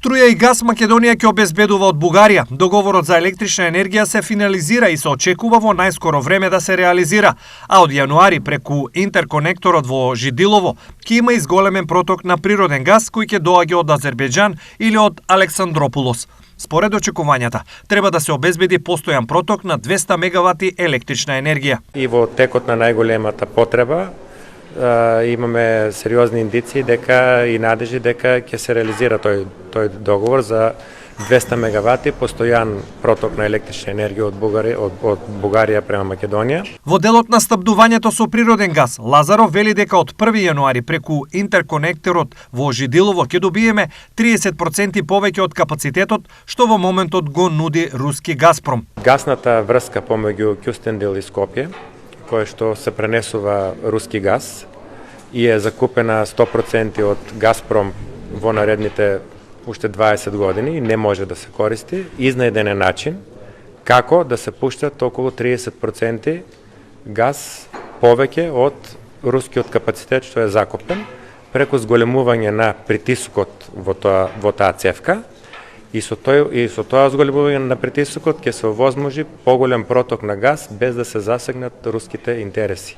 Струја и газ Македонија ќе обезбедува од Бугарија. Договорот за електрична енергија се финализира и се очекува во најскоро време да се реализира, а од јануари преку интерконекторот во Жидилово ќе има изголемен проток на природен газ кој ќе доаѓа од Азербејџан или од Александропулос. Според очекувањата, треба да се обезбеди постојан проток на 200 мегавати електрична енергија. И во текот на најголемата потреба имаме сериозни индиции дека и надежи дека ќе се реализира тој договор за 200 мегавати постојан проток на електрична енергија од Бугарија према Македонија. Во делот на снабдувањето со природен газ, Лазаров вели дека од 1 јануари преку интерконекторот во Жидилово ќе добиеме 30% повеќе од капацитетот што во моментот го нуди руски Газпром. Гасната врска помеѓу Кюстендил и Скопје, која што се пренесува руски газ и е закупена 100% од Газпром во наредните уште 20 години и не може да се користи, изнајден е начин како да се пуштат околу 30% газ повеќе од рускиот капацитет што е закупен преку зголемување на притисокот во таа цевка и со тоа зголемување на притисокот ќе се овозможи поголем проток на газ без да се засегнат руските интереси.